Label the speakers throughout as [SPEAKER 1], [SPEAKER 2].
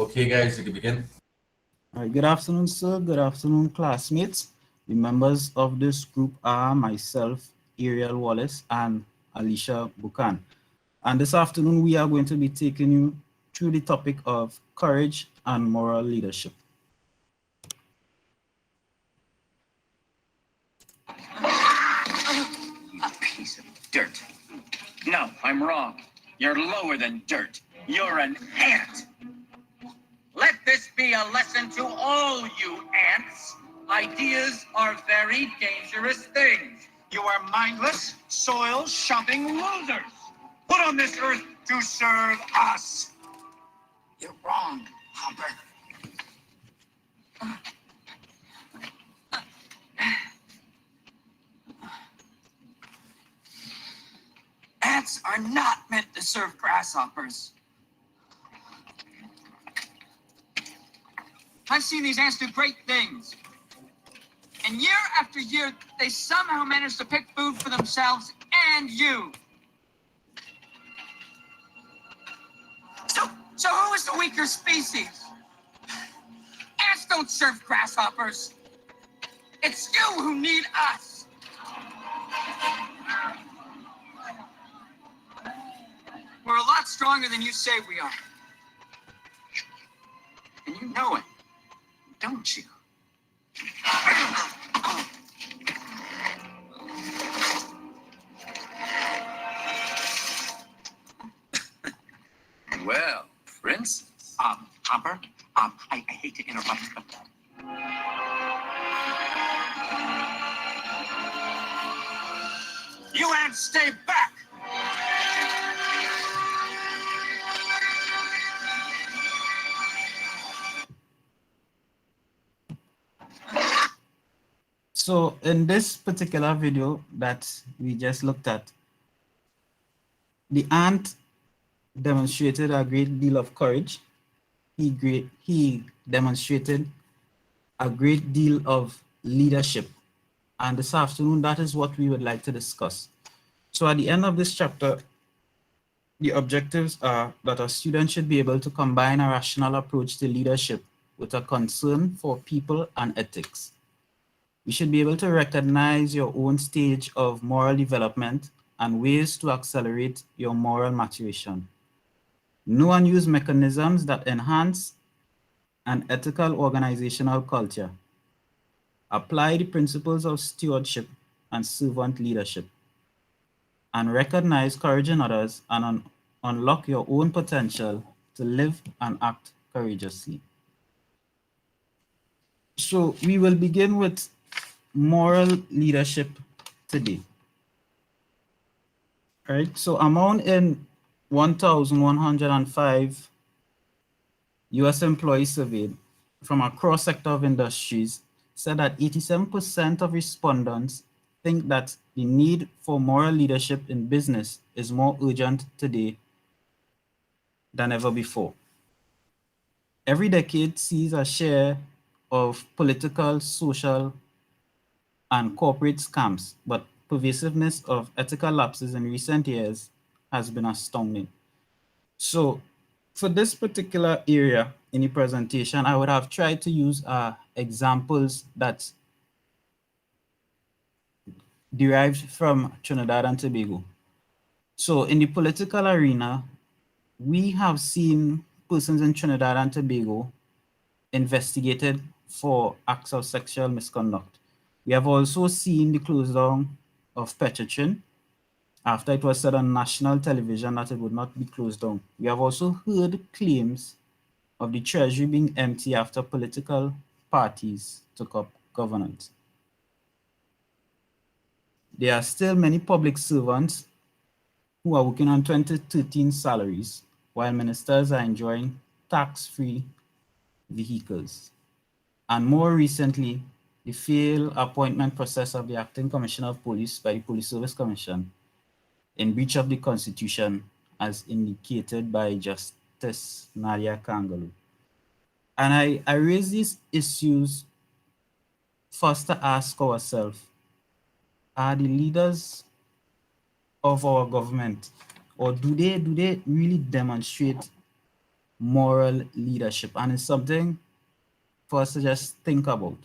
[SPEAKER 1] Okay, guys, you can begin.
[SPEAKER 2] All right, good afternoon, sir. Good afternoon, classmates. The members of this group are myself, Ariel Wallace, and Alicia Buchan. And this afternoon, we are going to be taking you through the topic of courage and moral leadership.
[SPEAKER 3] You piece of dirt. No, I'm wrong. You're lower than dirt. You're an ant. Let this be a lesson to all you ants. Ideas are very dangerous things. You are mindless, soil-shopping losers. Put on this earth to serve us. You're wrong, Hopper. Ants are not meant to serve grasshoppers. I've seen these ants do great things. And year after year, they somehow manage to pick food for themselves and you. So who is the weaker species? Ants don't serve grasshoppers. It's you who need us. We're a lot stronger than you say we are. And you know it, don't you?
[SPEAKER 1] Well, Prince.
[SPEAKER 3] Hopper, I hate to interrupt, but you ants stay back!
[SPEAKER 2] So in this particular video that we just looked at, the ant demonstrated a great deal of courage. He demonstrated a great deal of leadership. And this afternoon, that is what we would like to discuss. So at the end of this chapter, the objectives are that a student should be able to combine a rational approach to leadership with a concern for people and ethics. You should be able to recognize your own stage of moral development and ways to accelerate your moral maturation. Know and use mechanisms that enhance an ethical organizational culture. Apply the principles of stewardship and servant leadership. And recognize courage in others and unlock your own potential to live and act courageously. So we will begin with moral leadership today. All right, so among in 1,105 US employees surveyed from a cross-sector of industries said that 87% of respondents think that the need for moral leadership in business is more urgent today than ever before. Every decade sees a share of political, social, and corporate scams, but pervasiveness of ethical lapses in recent years has been astounding. So for this particular area in the presentation, I would have tried to use examples that derived from Trinidad and Tobago. So in the political arena, we have seen persons in Trinidad and Tobago investigated for acts of sexual misconduct. We have also seen the close down of Petrotrin after it was said on national television that it would not be closed down. We have also heard claims of the treasury being empty after political parties took up governance. There are still many public servants who are working on 2013 salaries, while ministers are enjoying tax-free vehicles. And more recently, the failed appointment process of the acting commissioner of police by the Police Service Commission in breach of the Constitution, as indicated by Justice Nadia Kangalu. And I raise these issues first to ask ourselves, are the leaders of our government, or do they really demonstrate moral leadership, and it's something for us to just think about.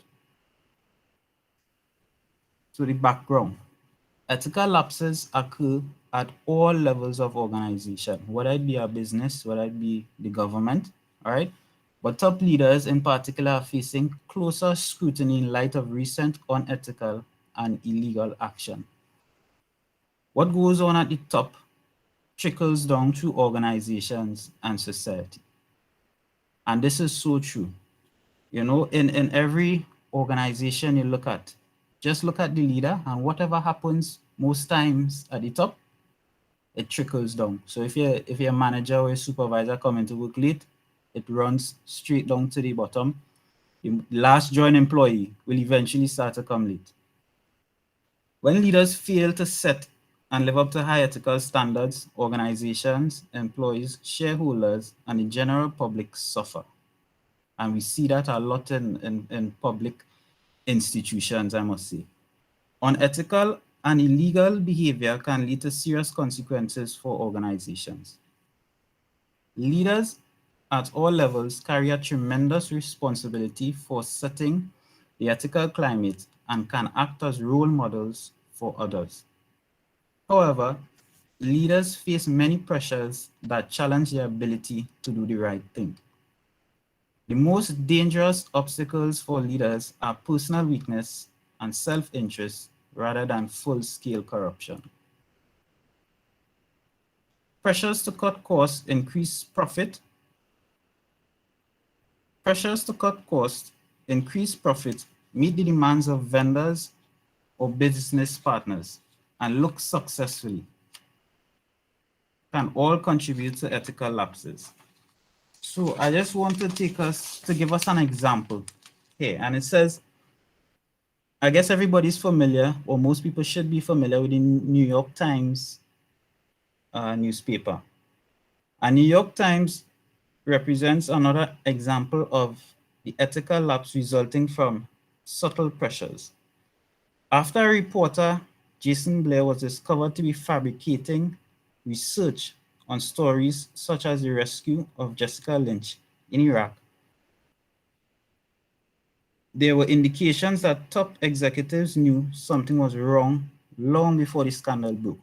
[SPEAKER 2] So the background. Ethical lapses occur at all levels of organization, whether it be a business, whether it be the government, all right? But top leaders in particular are facing closer scrutiny in light of recent unethical and illegal action. What goes on at the top trickles down through organizations and society. And this is so true. You know, in every organization you look at, just look at the leader, and whatever happens most times at the top, it trickles down. So if you're a manager or a supervisor coming to work late, it runs straight down to the bottom. The last joined employee will eventually start to come late. When leaders fail to set and live up to high ethical standards, organizations, employees, shareholders, and the general public suffer. And we see that a lot in public institutions, I must say. Unethical and illegal behavior can lead to serious consequences for organizations. Leaders at all levels carry a tremendous responsibility for setting the ethical climate and can act as role models for others. However, leaders face many pressures that challenge their ability to do the right thing. The most dangerous obstacles for leaders are personal weakness and self-interest rather than full-scale corruption. Pressures to cut costs, increase profit. Pressures to cut costs, increase profit, meet the demands of vendors or business partners, and look successfully can all contribute to ethical lapses. So I just want to give us an example here. And it says, I guess everybody's familiar, or most people should be familiar with the New York Times newspaper. And New York Times represents another example of the ethical lapse resulting from subtle pressures. After a reporter, Jason Blair, was discovered to be fabricating research on stories such as the rescue of Jessica Lynch in Iraq, there were indications that top executives knew something was wrong long before the scandal broke.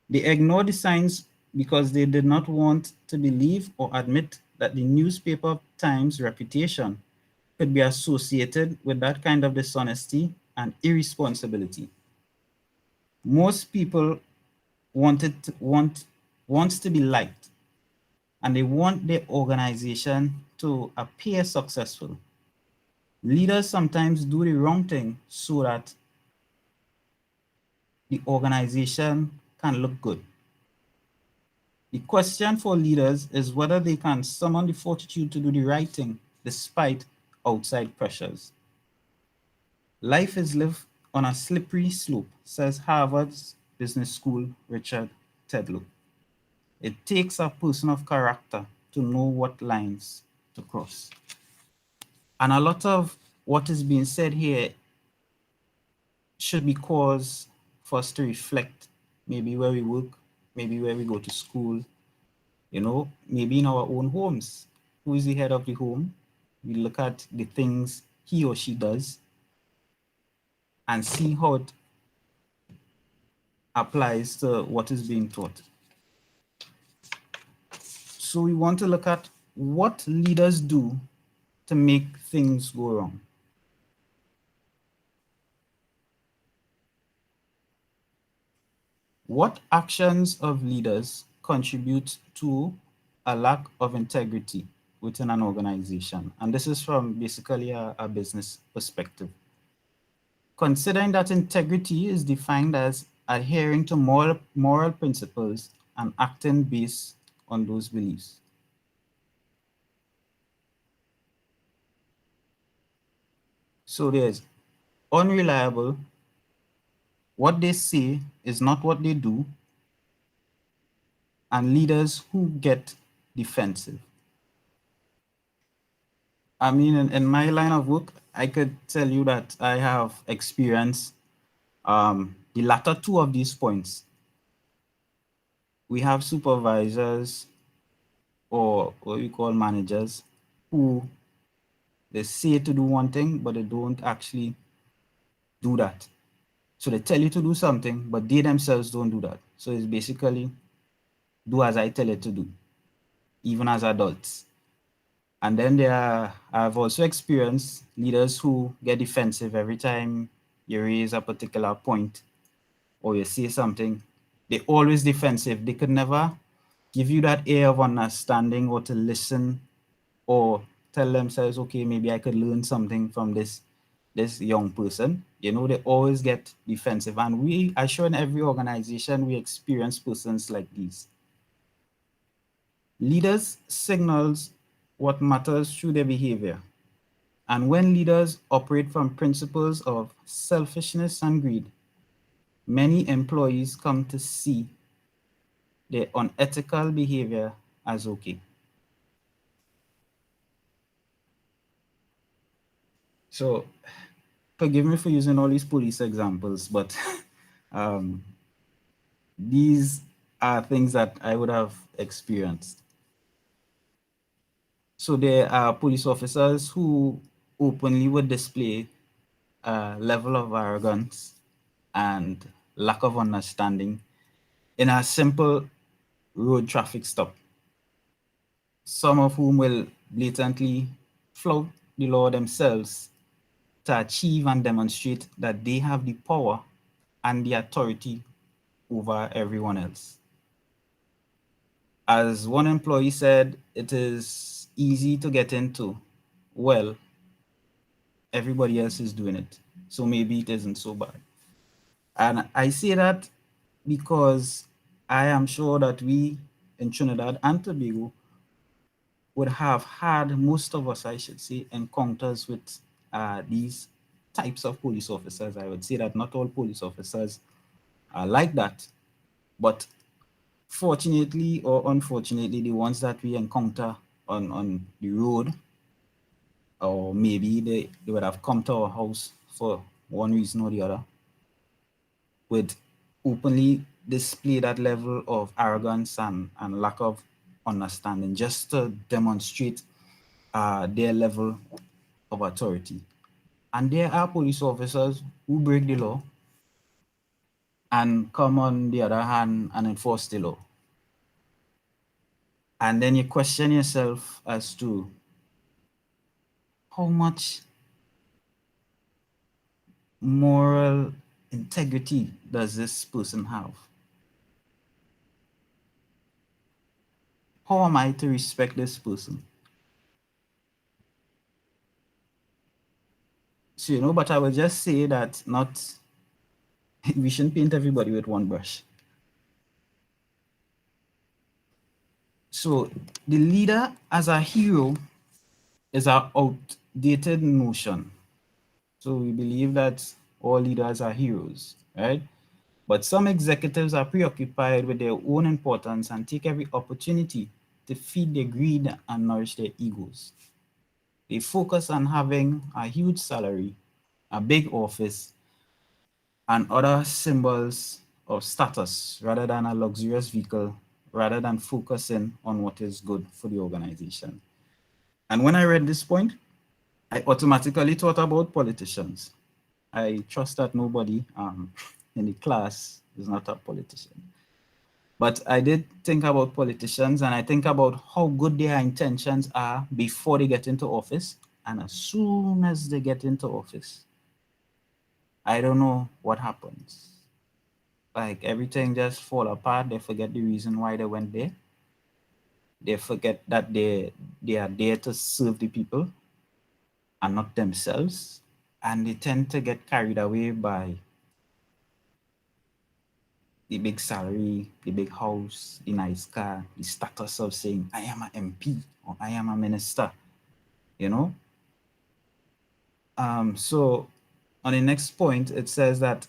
[SPEAKER 2] They ignored the signs because they did not want to believe or admit that the newspaper Times reputation could be associated with that kind of dishonesty and irresponsibility. Most people wants to be liked, and they want their organization to appear successful. Leaders sometimes do the wrong thing so that the organization can look good. The question for leaders is whether they can summon the fortitude to do the right thing despite outside pressures. Life is lived on a slippery slope, says Harvard's Business School Richard Tedlow. It takes a person of character to know what lines to cross. And a lot of what is being said here should be cause for us to reflect, maybe where we work, maybe where we go to school, you know, maybe in our own homes. Who is the head of the home? We look at the things he or she does and see how it applies to what is being taught. So we want to look at what leaders do to make things go wrong. What actions of leaders contribute to a lack of integrity within an organization? And this is from basically a business perspective. Considering that integrity is defined as adhering to moral principles and acting based on those beliefs. So there's unreliable, what they say is not what they do, and leaders who get defensive. I mean, in my line of work, I could tell you that I have experienced the latter two of these points. We have supervisors or what we call managers, who they say to do one thing, but they don't actually do that. So they tell you to do something, but they themselves don't do that. So it's basically do as I tell you to do, even as adults. And then I've also experienced leaders who get defensive every time you raise a particular point or you say something. They're always defensive. They could never give you that air of understanding or to listen or tell themselves, okay, maybe I could learn something from this young person. You know, they always get defensive. And we are sure in every organization we experience persons like these. Leaders signals what matters through their behavior. And when leaders operate from principles of selfishness and greed, many employees come to see their unethical behavior as okay. So forgive me for using all these police examples, but um, these are things that I would have experienced. So there are police officers who openly would display a level of arrogance and lack of understanding in a simple road traffic stop. Some of whom will blatantly flout the law themselves to achieve and demonstrate that they have the power and the authority over everyone else. As one employee said, it is easy to get into. Well, everybody else is doing it, so maybe it isn't so bad. And I say that because I am sure that we in Trinidad and Tobago would have had, most of us, I should say, encounters with these types of police officers. I would say that not all police officers are like that, but fortunately or unfortunately, the ones that we encounter on the road, or maybe they would have come to our house for one reason or the other, would openly display that level of arrogance and lack of understanding just to demonstrate their level of authority. And there are police officers who break the law and come on the other hand and enforce the law. And then you question yourself as to how much moral integrity does this person have? How am I to respect this person? So, but I will just say that we shouldn't paint everybody with one brush. So the leader as a hero is an outdated notion. So we believe that all leaders are heroes, right? But some executives are preoccupied with their own importance and take every opportunity to feed their greed and nourish their egos. They focus on having a huge salary, a big office, and other symbols of status rather than a luxurious vehicle, rather than focusing on what is good for the organization. And when I read this point, I automatically thought about politicians. I trust that nobody in the class is not a politician. But I did think about politicians, and I think about how good their intentions are before they get into office. And as soon as they get into office, I don't know what happens. Like everything just fall apart. They forget the reason why they went there. They forget that they are there to serve the people and not themselves. And they tend to get carried away by the big salary, the big house, the nice car, the status of saying, I am an MP or I am a minister, you know? So on the next point, it says that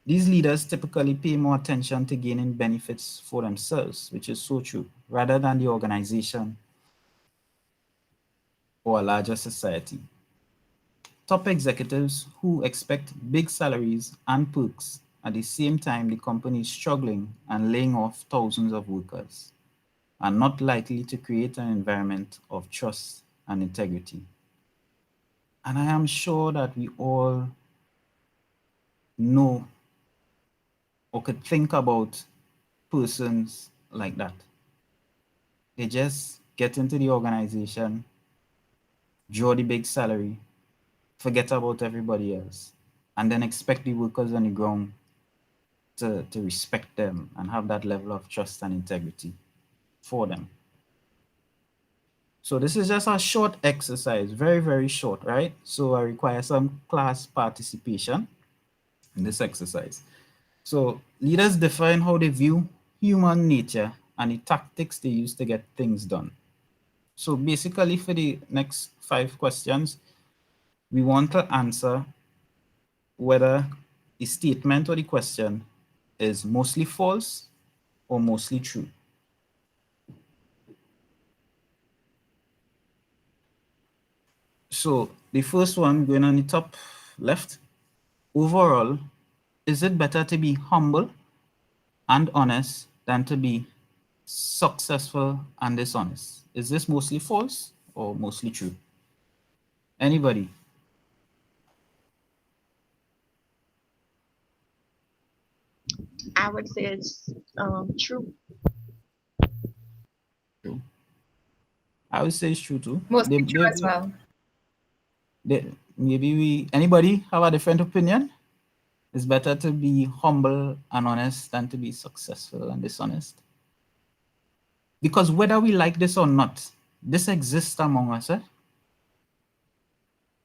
[SPEAKER 2] these leaders typically pay more attention to gaining benefits for themselves, which is so true, rather than the organization or a larger society. Top executives who expect big salaries and perks at the same time the company is struggling and laying off thousands of workers. are not likely to create an environment of trust and integrity. And I am sure that we all know or could think about persons like that. They just get into the organization, draw the big salary, forget about everybody else, and then expect the workers on the ground to respect them and have that level of trust and integrity for them. So this is just a short exercise, very, very short, right? So I require some class participation in this exercise. So leaders define how they view human nature and the tactics they use to get things done. So basically for the next 5 questions, we want to answer whether the statement or the question is mostly false or mostly true. So the first one going on the top left, overall, is it better to be humble and honest than to be successful and dishonest? Is this mostly false or mostly true? Anybody?
[SPEAKER 4] I would say it's true.
[SPEAKER 2] True. I would say it's true too.
[SPEAKER 5] Mostly true as well.
[SPEAKER 2] Maybe anybody have a different opinion? It's better to be humble and honest than to be successful and dishonest. Because whether we like this or not, this exists among us.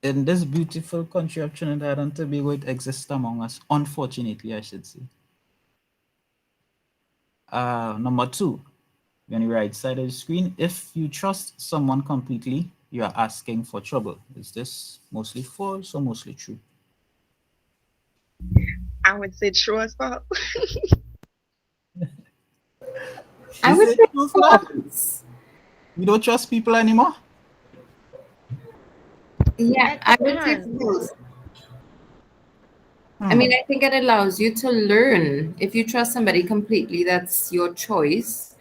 [SPEAKER 2] In this beautiful country of Trinidad and Tobago, it exists among us, unfortunately, I should say. Number 2, on the right side of the screen, if you trust someone completely, you are asking for trouble. Is this mostly false or mostly true?
[SPEAKER 4] I would say true as well.
[SPEAKER 5] I
[SPEAKER 2] Is
[SPEAKER 5] would
[SPEAKER 2] it
[SPEAKER 5] say
[SPEAKER 2] true for that?
[SPEAKER 5] false.
[SPEAKER 2] You don't trust people anymore?
[SPEAKER 5] Yeah,
[SPEAKER 4] It
[SPEAKER 5] I would say
[SPEAKER 4] depends.
[SPEAKER 5] false. I mean, I think it allows you to learn. If you trust somebody completely, that's your choice.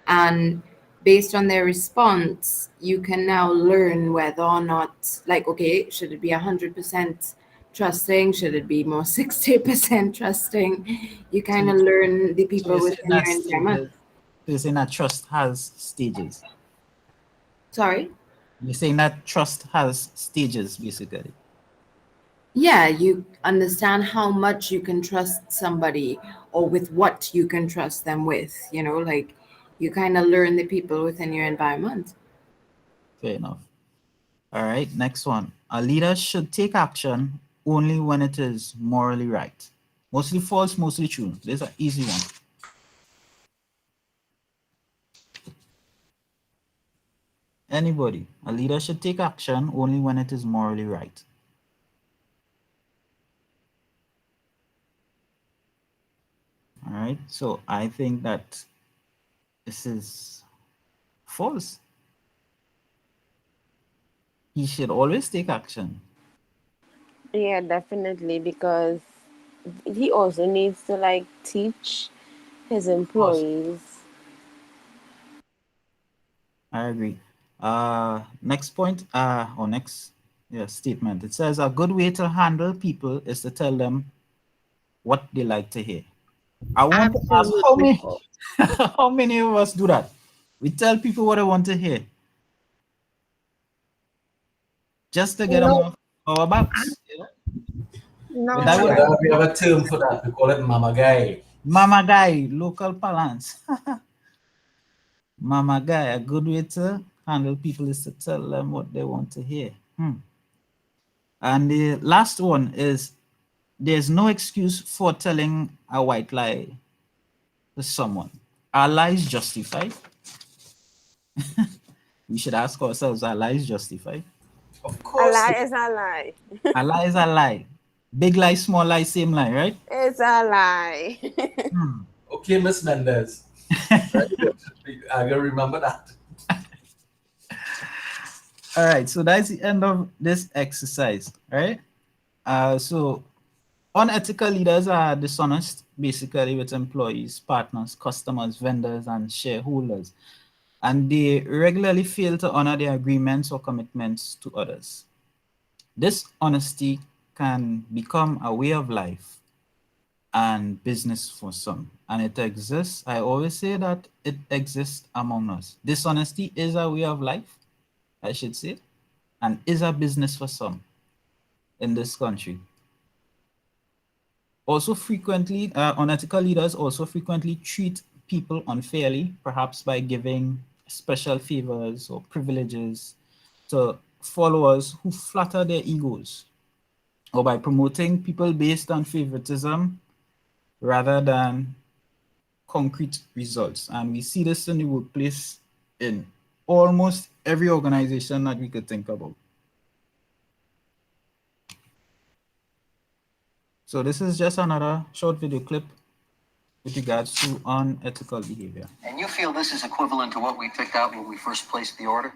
[SPEAKER 5] And based on their response, you can now learn whether or not, like, okay, should it be 100% trusting? Should it be more 60% trusting? You kind of learn the
[SPEAKER 2] So
[SPEAKER 5] people
[SPEAKER 2] you're saying
[SPEAKER 5] within
[SPEAKER 2] that
[SPEAKER 5] your environment.
[SPEAKER 2] you're saying that trust has stages.
[SPEAKER 5] Sorry?
[SPEAKER 2] You're saying that trust has stages, basically.
[SPEAKER 5] Yeah, you understand how much you can trust somebody or with what you can trust them with, like you kind of learn the people within your environment.
[SPEAKER 2] Fair enough. All right, next one. A leader should take action only when it is morally right. Mostly false, mostly true. This is an easy one. Anybody? A leader should take action only when it is morally right. All right, so I think that this is false. He should always take action.
[SPEAKER 6] Yeah, definitely, because he also needs to like teach his
[SPEAKER 2] Course.
[SPEAKER 6] employees.
[SPEAKER 2] I agree. Next point, or next statement. It says a good way to handle people is to tell them what they like to hear. I want to ask
[SPEAKER 4] Absolutely false.
[SPEAKER 2] how many of us do that? We tell people what they want to hear. Just to get them off our backs.
[SPEAKER 4] No,
[SPEAKER 2] But that would
[SPEAKER 1] We have a term for that. We call it mama guy.
[SPEAKER 2] Mama guy, local balance. Mama guy, a good way to handle people is to tell them what they want to hear. And the last one is there's no excuse for telling a white lie to someone. Are lies justified? We should ask ourselves, are lies justified?
[SPEAKER 1] Of
[SPEAKER 6] A
[SPEAKER 1] course.
[SPEAKER 6] lie is a lie.
[SPEAKER 2] A lie is a lie. Big lie, small lie, same lie, right?
[SPEAKER 6] It's a lie.
[SPEAKER 1] Okay, Miss Mendez. I gotta remember that.
[SPEAKER 2] All right, so that's the end of this exercise, right? So unethical leaders are dishonest, basically, with employees, partners, customers, vendors, and shareholders. and they regularly fail to honor their agreements or commitments to others. This honesty can become a way of life and business for some, and it exists. I always say that it exists among us. Dishonesty is a way of life, I should say, and is a business for some in this country. Also frequently, unethical leaders also frequently treat people unfairly, perhaps by giving special favors or privileges to followers who flatter their egos, or by promoting people based on favoritism rather than concrete results. And we see this in the workplace in almost every organization that we could think about. So this is just another short video clip with regards to unethical behavior.
[SPEAKER 3] And you feel this is equivalent to what we picked out when we first placed the order?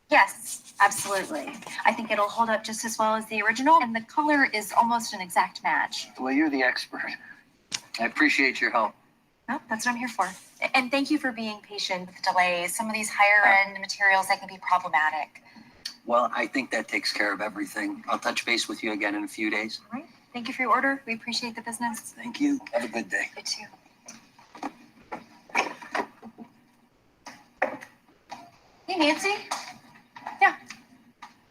[SPEAKER 7] Yes, absolutely. I think it'll hold up just as well as the original, and the color is almost an exact match.
[SPEAKER 3] Well, you're the expert. I appreciate your help.
[SPEAKER 7] No, that's what I'm here for. And thank you for being patient with the delays. Some of these higher end materials that can be problematic.
[SPEAKER 3] Well, I think that takes care of everything. I'll touch base with you again in a few days.
[SPEAKER 7] All right. Thank you for your order. We appreciate the business.
[SPEAKER 3] Thank you. Have a good day.
[SPEAKER 7] You too. Hey, Nancy. Yeah.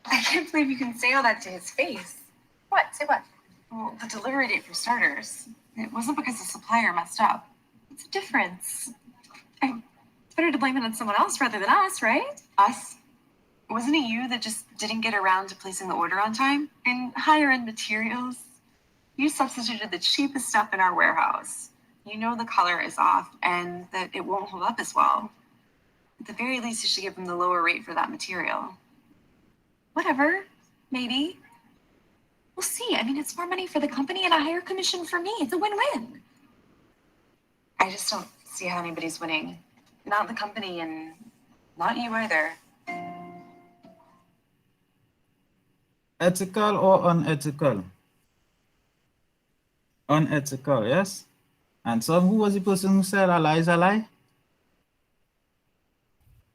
[SPEAKER 7] I can't believe you can say all that to his face. What? Say what? Well, the delivery date for starters. It wasn't because the supplier messed up. It's a difference. It's better to blame it on someone else rather than us, right? Us? Wasn't it you that just didn't get around to placing the order on time? In higher end materials, you substituted the cheapest stuff in our warehouse. You know the color is off and that it won't hold up as well. At the very least, you should give them the lower rate for that material. Whatever, maybe. We'll see. I mean, it's more money for the company and a higher commission for me. It's a win-win. I just don't see how anybody's winning. Not the company and not you either.
[SPEAKER 2] Ethical or unethical? Unethical, yes? And so who was the person who said a lie is a lie?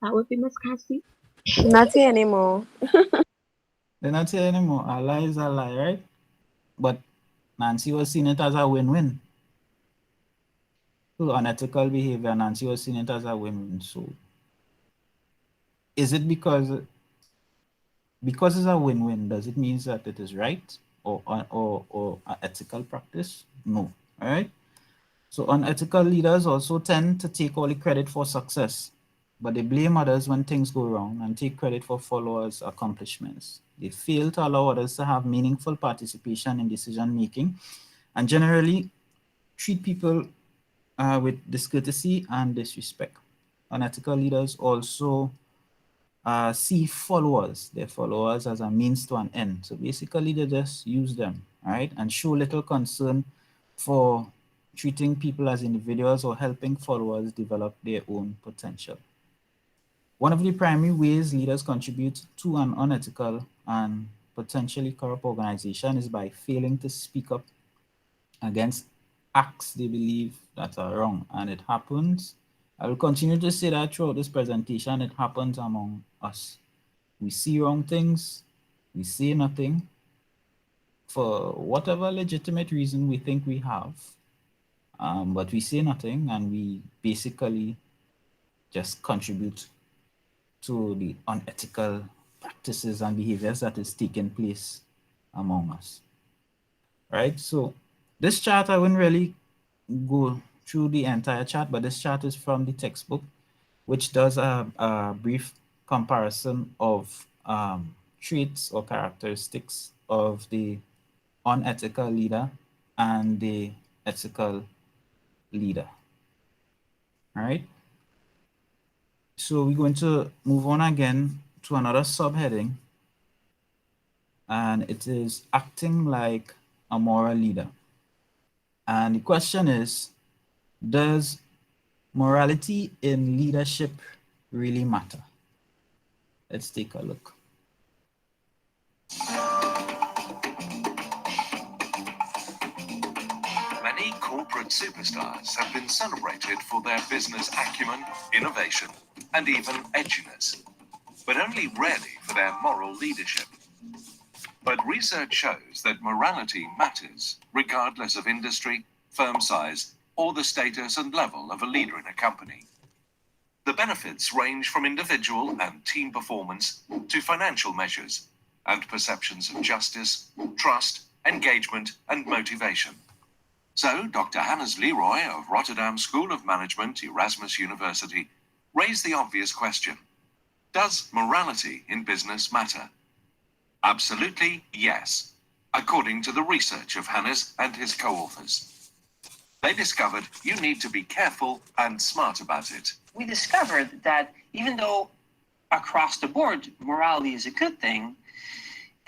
[SPEAKER 4] That would be Miss Cassie.
[SPEAKER 6] Not here anymore.
[SPEAKER 2] They're not saying anymore. A lie is a lie, right? But Nancy was seeing it as a win-win. So unethical behavior, Nancy was seeing it as a win-win. So is it because it's a win-win, does it mean that it is right or an ethical practice? No. All right. So unethical leaders also tend to take all the credit for success, but they blame others when things go wrong and take credit for followers' accomplishments. They fail to allow others to have meaningful participation in decision making and generally treat people with discourtesy and disrespect. Unethical leaders also see their followers as a means to an end. So basically they just use them, right? And show little concern for treating people as individuals or helping followers develop their own potential. One of the primary ways leaders contribute to an unethical and potentially corrupt organization is by failing to speak up against acts they believe that are wrong. And it happens, I will continue to say that throughout this presentation, it happens among us. We see wrong things, we say nothing for whatever legitimate reason we think we have, but we say nothing and we basically just contribute to the unethical practices and behaviors that is taking place among us. Right? So this chart, I wouldn't really go through the entire chart, but this chart is from the textbook, which does a brief comparison of traits or characteristics of the unethical leader and the ethical leader. All right. So we're going to move on again to another subheading, and it is acting like a moral leader. And the question is, does morality in leadership really matter? Let's take a look.
[SPEAKER 8] Many corporate superstars have been celebrated for their business acumen, innovation, and even edginess, but only rarely for their moral leadership. But research shows that morality matters regardless of industry, firm size, or the status and level of a leader in a company. The benefits range from individual and team performance to financial measures and perceptions of justice, trust, engagement, and motivation. So, Dr. Hannes Leroy of Rotterdam School of Management, Erasmus University, raised the obvious question: does morality in business matter? Absolutely yes, according to the research of Hannes and his co-authors. They discovered you need to be careful and smart about it.
[SPEAKER 9] We discovered that even though across the board morality is a good thing,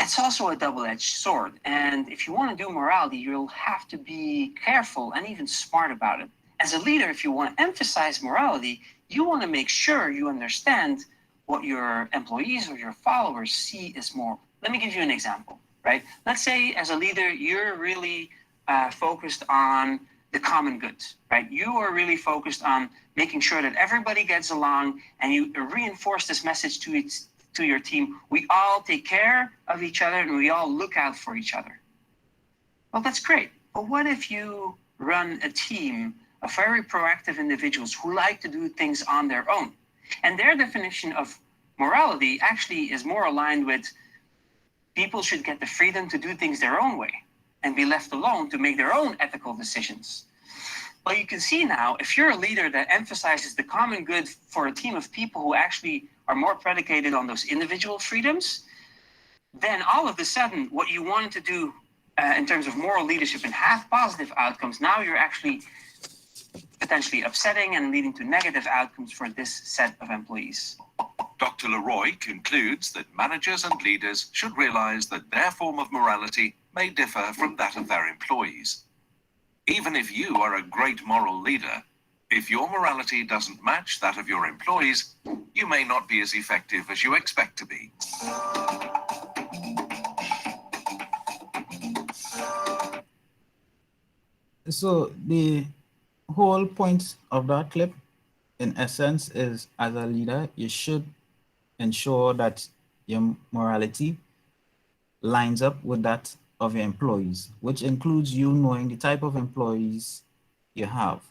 [SPEAKER 9] it's also a double-edged sword. And if you want to do morality, you'll have to be careful and even smart about it. As a leader, if you want to emphasize morality, you want to make sure you understand what your employees or your followers see as moral. Let me give you an example, right? Let's say as a leader, you're really focused on the common good, right? You are really focused on making sure that everybody gets along, and you reinforce this message to your team. We all take care of each other and we all look out for each other. Well, that's great. But what if you run a team of very proactive individuals who like to do things on their own? And their definition of morality actually is more aligned with people should get the freedom to do things their own way and be left alone to make their own ethical decisions. Well, you can see now, if you're a leader that emphasizes the common good for a team of people who actually are more predicated on those individual freedoms, then all of a sudden, what you wanted to do in terms of moral leadership and have positive outcomes, now you're actually potentially upsetting and leading to negative outcomes for this set of employees.
[SPEAKER 8] Dr. Leroy concludes that managers and leaders should realize that their form of morality may differ from that of their employees. Even if you are a great moral leader, if your morality doesn't match that of your employees, you may not be as effective as you expect to be.
[SPEAKER 2] So the whole point of that clip, in essence, is as a leader, you should ensure that your morality lines up with that of your employees, which includes you knowing the type of employees you have.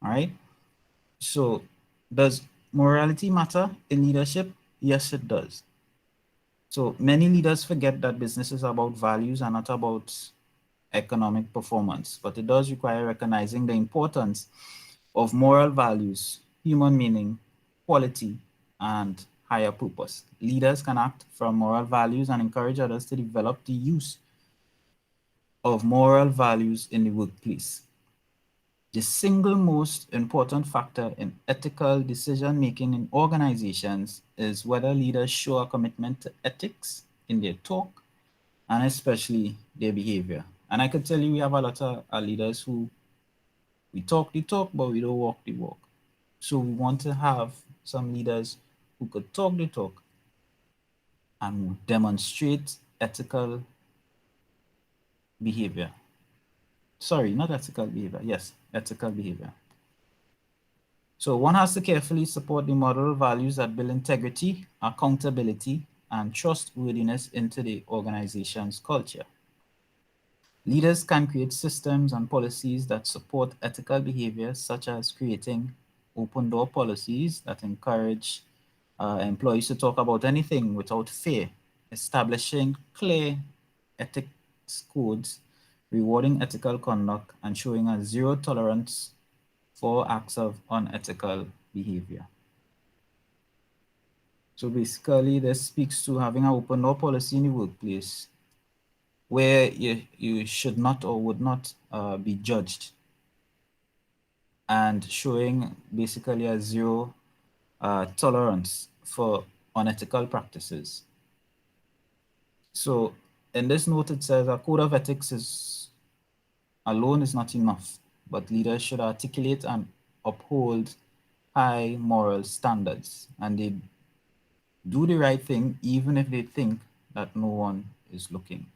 [SPEAKER 2] All right. So does morality matter in leadership? Yes, it does. So many leaders forget that business is about values and not about economic performance, but it does require recognizing the importance of moral values, human meaning, quality, and higher purpose. Leaders can act from moral values and encourage others to develop the use of moral values in the workplace. The single most important factor in ethical decision-making in organizations is whether leaders show a commitment to ethics in their talk and especially their behavior. And I can tell you we have a lot of leaders who we talk the talk, but we don't walk the walk. So we want to have some leaders who could talk the talk and demonstrate ethical behavior. Sorry, not ethical behavior. Yes, ethical behavior. So one has to carefully support the moral values that build integrity, accountability, and trustworthiness into the organization's culture. Leaders can create systems and policies that support ethical behavior, such as creating open door policies that encourage employees to talk about anything without fear, establishing clear ethics codes, rewarding ethical conduct, and showing a zero tolerance for acts of unethical behavior. So basically, this speaks to having an open door policy in the workplace where you should not or would not be judged, and showing basically a zero tolerance for unethical practices. So in this note, it says a code of ethics alone is not enough, but leaders should articulate and uphold high moral standards, and they do the right thing even if they think that no one is looking.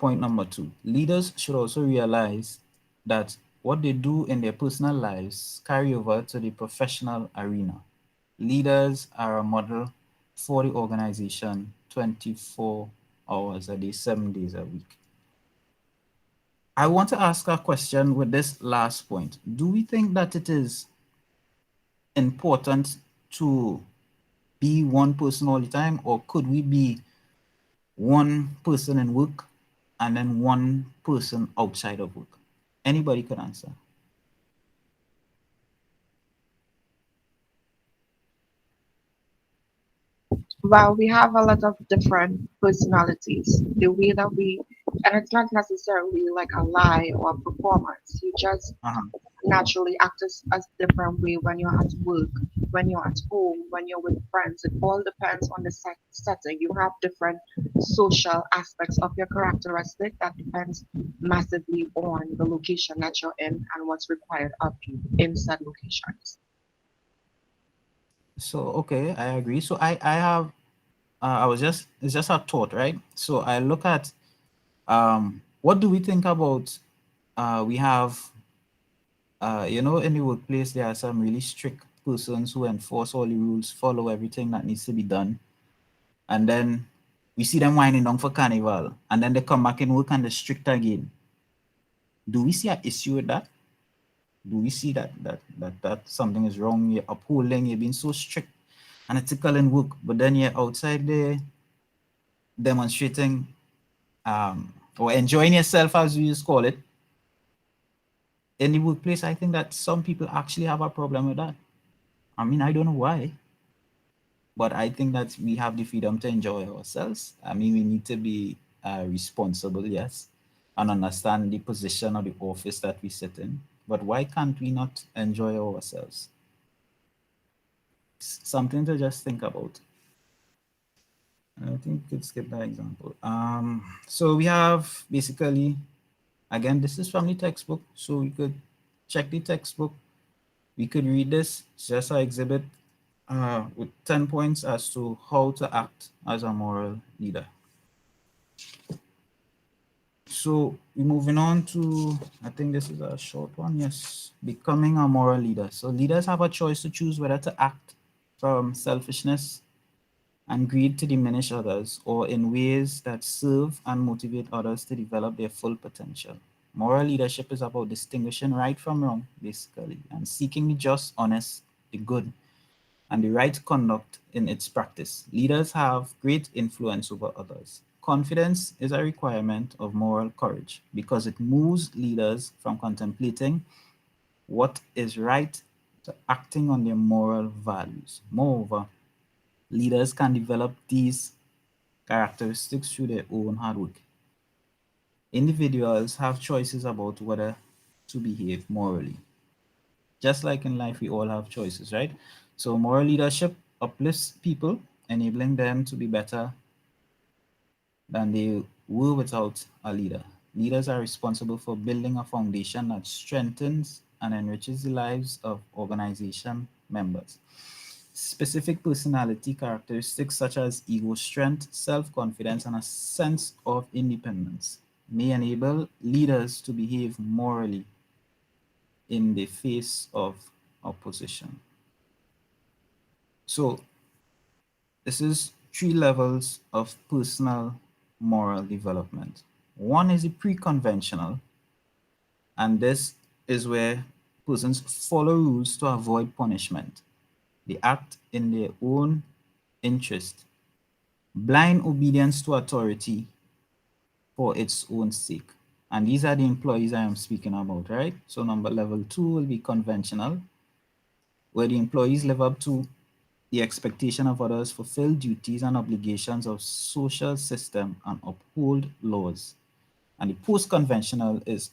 [SPEAKER 2] point number 2. Leaders should also realize that what they do in their personal lives carry over to the professional arena. Leaders are a model for the organization 24 hours a day, 7 days a week. I want to ask a question with this last point. Do we think that it is important to be one person all the time, or could we be one person in work and then one person outside of work? Anybody could answer.
[SPEAKER 4] Well, we have a lot of different personalities. The way that and it's not necessarily like a lie or a performance. You just naturally act as different way when you're at work, when you're at home, when you're with friends. It all depends on the setting. You have different social aspects of your characteristic that depends massively on the location that you're in and what's required of you in said locations.
[SPEAKER 2] So, okay, I agree. So I have, it's just a thought, right? So I look at, what do we think about, we have, you know, in the workplace, there are some really strict persons who enforce all the rules, follow everything that needs to be done. And then we see them winding down for carnival, and then they come back and work and they're strict again. Do we see an issue with that? Do we see that something is wrong? You're upholding, you're being so strict and ethical in work, but then you're outside there demonstrating or enjoying yourself, as we just call it, in the workplace. I think that some people actually have a problem with that. I mean, I don't know why, but I think that we have the freedom to enjoy ourselves. I mean, we need to be responsible, yes, and understand the position of the office that we sit in. But why can't we not enjoy ourselves? Something to just think about. I think we could skip that example. So we have basically, again, this is from the textbook, so we could check the textbook. We could read this, it's just an exhibit with 10 points as to how to act as a moral leader. So we're moving on to, I think this is a short one, yes, becoming a moral leader. So leaders have a choice to choose whether to act from selfishness and greed to diminish others, or in ways that serve and motivate others to develop their full potential. Moral leadership is about distinguishing right from wrong, basically, and seeking the just, honest, the good, and the right conduct in its practice. Leaders have great influence over others. Confidence is a requirement of moral courage because it moves leaders from contemplating what is right to acting on their moral values. Moreover, leaders can develop these characteristics through their own hard work. Individuals have choices about whether to behave morally. Just like in life, we all have choices, right? So moral leadership uplifts people, enabling them to be better than they were without a leader. Leaders are responsible for building a foundation that strengthens and enriches the lives of organization members. Specific personality characteristics such as ego strength, self-confidence, and a sense of independence may enable leaders to behave morally in the face of opposition. So this is 3 levels of personal moral development. One is the pre-conventional, and this is where persons follow rules to avoid punishment. They act in their own interest. Blind obedience to authority for its own sake. And these are the employees I am speaking about, right? So level 2 will be conventional, where the employees live up to the expectation of others, fulfill duties and obligations of social system, and uphold laws. And the post-conventional is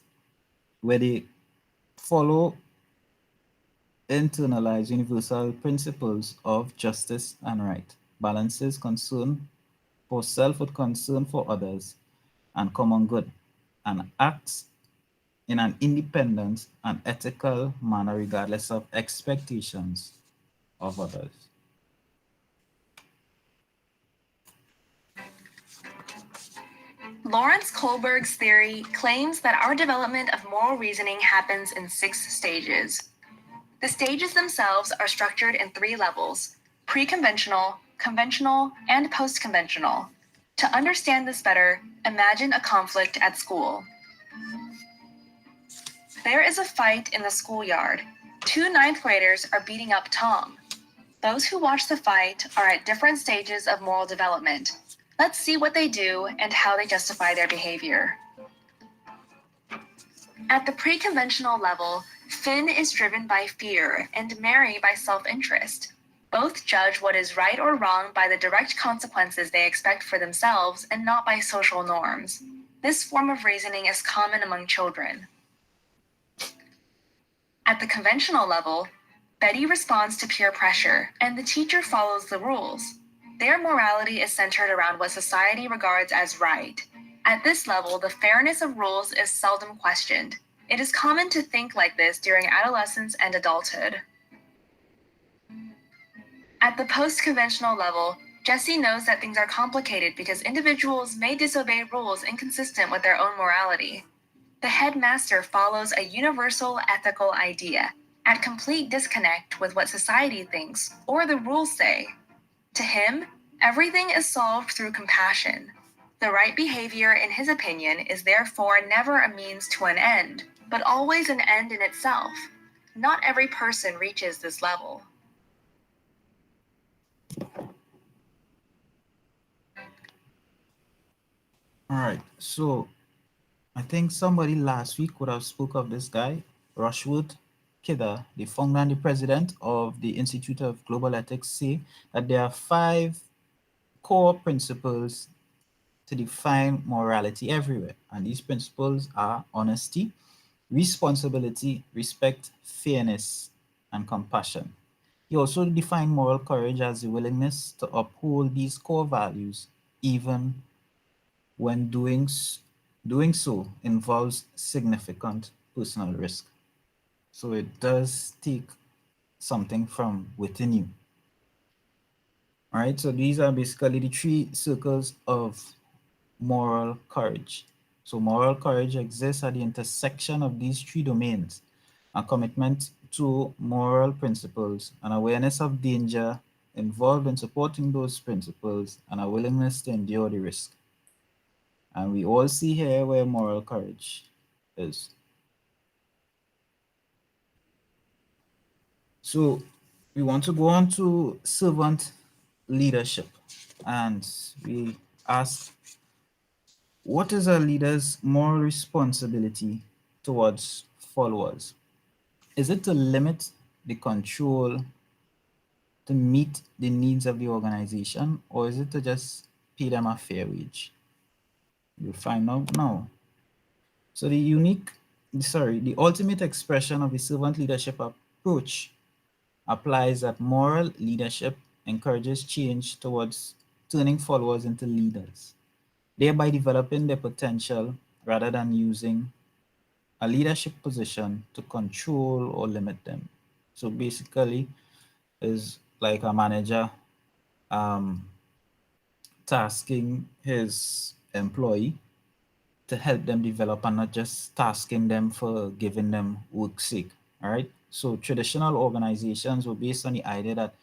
[SPEAKER 2] where they follow internalize universal principles of justice and right, balances concern for self with concern for others and common good, and acts in an independent and ethical manner regardless of expectations of others.
[SPEAKER 7] Lawrence Kohlberg's theory claims that our development of moral reasoning happens in 6 stages. The stages themselves are structured in 3 levels: pre-conventional, conventional, and post-conventional. To understand this better, imagine a conflict at school. There is a fight in the schoolyard. 2 ninth graders are beating up Tom. Those who watch the fight are at different stages of moral development. Let's see what they do and how they justify their behavior. At the pre-conventional level, Finn is driven by fear and Mary by self-interest. Both judge what is right or wrong by the direct consequences they expect for themselves and not by social norms. This form of reasoning is common among children. At the conventional level, Betty responds to peer pressure, and the teacher follows the rules. Their morality is centered around what society regards as right. At this level, the fairness of rules is seldom questioned. It is common to think like this during adolescence and adulthood. At the post-conventional level, Jesse knows that things are complicated because individuals may disobey rules inconsistent with their own morality. The headmaster follows a universal ethical idea, at complete disconnect with what society thinks or the rules say. To him, everything is solved through compassion. The right behavior, in his opinion, is therefore never a means to an end, but always an end in itself. Not every person reaches this level.
[SPEAKER 2] All right, so I think somebody last week would have spoke of this guy, Rushworth Kidder, the founder and the president of the Institute of Global Ethics, say that there are 5 core principles to define morality everywhere. And these principles are honesty, responsibility, respect, fairness, and compassion. He also defined moral courage as the willingness to uphold these core values even when doing so involves significant personal risk. So it does take something from within you. All right, so these are basically the 3 circles of moral courage. So moral courage exists at the intersection of these 3 domains: a commitment to moral principles, an awareness of danger involved in supporting those principles, and a willingness to endure the risk. And we all see here where moral courage is. So we want to go on to servant leadership. And we ask, what is a leader's moral responsibility towards followers? Is it to limit the control to meet the needs of the organization, or is it to just pay them a fair wage? You'll find out now. So the ultimate expression of the servant leadership approach applies that moral leadership encourages change towards turning followers into leaders, thereby developing their potential rather than using a leadership position to control or limit them. So basically, is like a manager tasking his employee to help them develop and not just tasking them for giving them work sake. All right. So traditional organizations were based on the idea that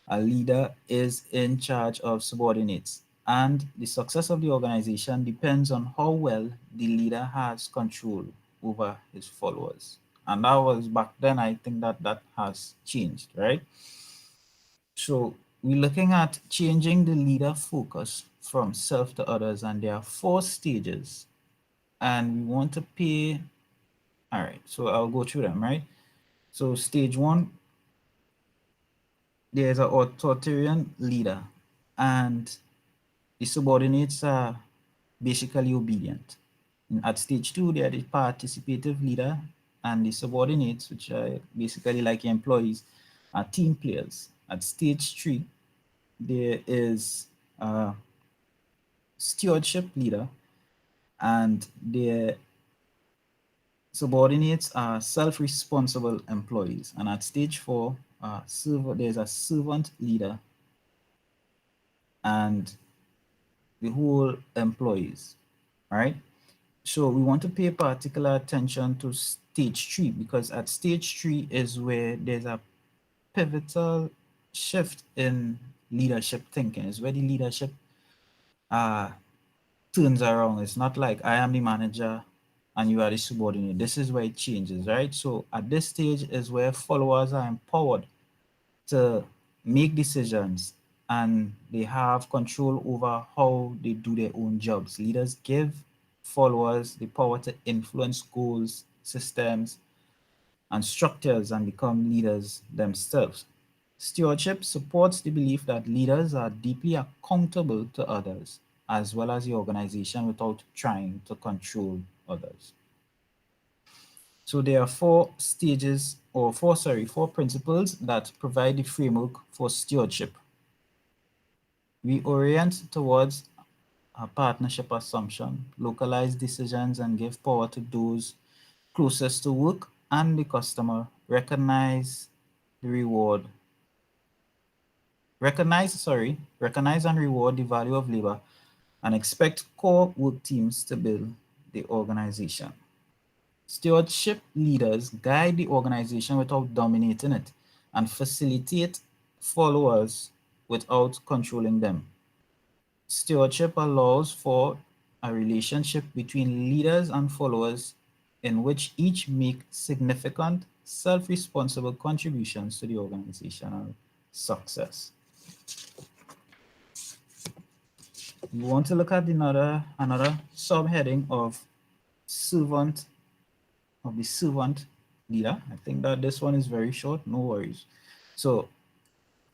[SPEAKER 2] a leader is in charge of subordinates, and the success of the organization depends on how well the leader has control over his followers. And that was back then. I think that has changed, right? So we're looking at changing the leader focus from self to others, and there are 4 stages, and we want to pay. All right, so I'll go through them, right? So stage 1, there's an authoritarian leader, and the subordinates are basically obedient. At stage 2, they are the participative leader, and the subordinates, which are basically like employees, are team players. At stage 3, there is a stewardship leader, and their subordinates are self-responsible employees. And at stage 4, there's a servant leader, and the whole employees. All right. So we want to pay particular attention to stage 3, because at stage 3 is where there's a pivotal shift in leadership thinking. It's where the leadership turns around. It's not like I am the manager and you are the subordinate. This is where it changes, right? So at this stage is where followers are empowered to make decisions and they have control over how they do their own jobs. Leaders give followers the power to influence goals, systems, and structures and become leaders themselves. Stewardship supports the belief that leaders are deeply accountable to others as well as the organization without trying to control others. So there are four principles that provide the framework for stewardship. We orient towards a partnership assumption, localize decisions and give power to those closest to work and the customer, the reward, recognize and reward the value of labor and expect core work teams to build the organization. Stewardship leaders guide the organization without dominating it and facilitate followers without controlling them. Stewardship allows for a relationship between leaders and followers in which each make significant self-responsible contributions to the organizational success. We want to look at another subheading of servant of the servant leader. I think that this one is very short, no worries. So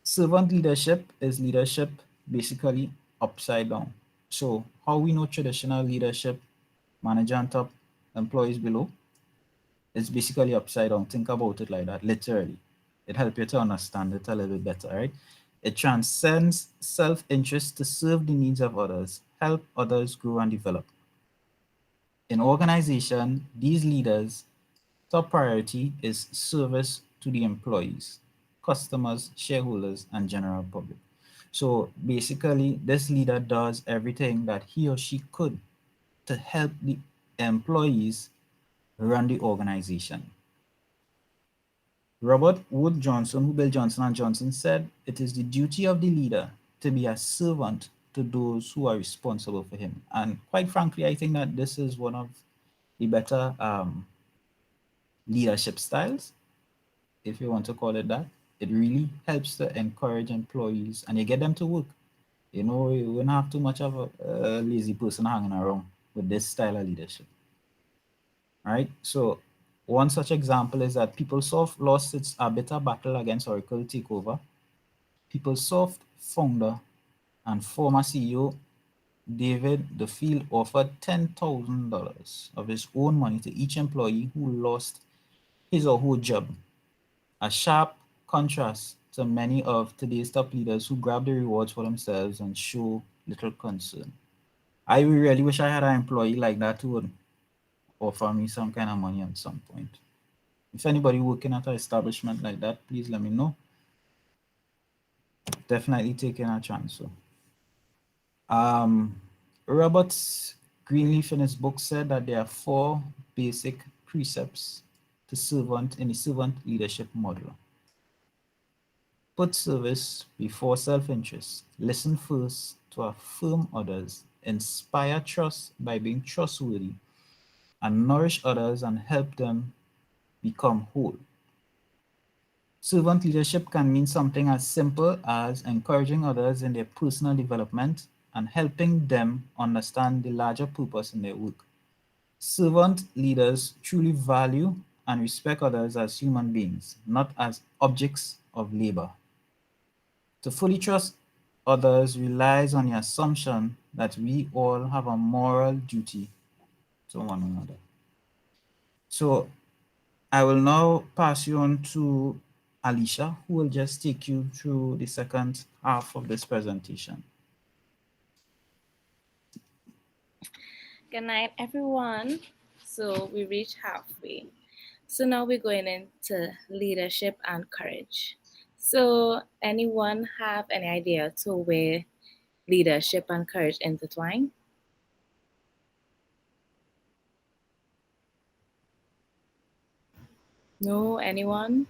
[SPEAKER 2] servant leadership is leadership basically upside down. So how we know traditional leadership, manager on top, employees below, it's basically upside down. Think about it like that, literally. It helps you to understand it a little bit better, right? It transcends self-interest to serve the needs of others, help others grow and develop. In organization, these leaders' top priority is service to the employees, customers, shareholders, and general public. So basically, this leader does everything that he or she could to help the employees run the organization. Robert Wood Johnson, who built Johnson and Johnson, said it is the duty of the leader to be a servant to those who are responsible for him. And quite frankly, I think that this is one of the better leadership styles, if you want to call it that. It really helps to encourage employees and you get them to work. You know, you wouldn't have too much of a lazy person hanging around with this style of leadership. Right? So one such example is that PeopleSoft lost its arbiter battle against Oracle takeover. PeopleSoft founder and former CEO David Duffield offered $10,000 of his own money to each employee who lost his or her job. A sharp contrast to many of today's top leaders who grab the rewards for themselves and show little concern. I really wish I had an employee like that who would offer me some kind of money at some point. If anybody working at an establishment like that, please let me know. Definitely taking a chance. So. Robert Greenleaf in his book said that there are 4 basic precepts to servant in the servant leadership model. Put service before self-interest. Listen first to affirm others. Inspire trust by being trustworthy. And nourish others and help them become whole. Servant leadership can mean something as simple as encouraging others in their personal development and helping them understand the larger purpose in their work. Servant leaders truly value and respect others as human beings, not as objects of labor. To fully trust others relies on the assumption that we all have a moral duty to one another. So I will now pass you on to Alicia, who will just take you through the second half of this presentation.
[SPEAKER 10] Good night, everyone. So we reached halfway. So now we're going into leadership and courage. So anyone have any idea to where leadership and courage intertwine? No, anyone?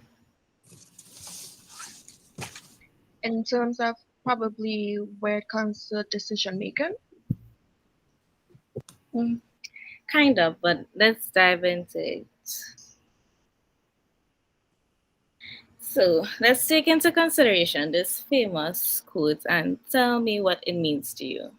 [SPEAKER 4] In terms of probably where it comes to decision making.
[SPEAKER 10] Kind of, but let's dive into it. So let's take into consideration this famous quote and tell me what it means to you.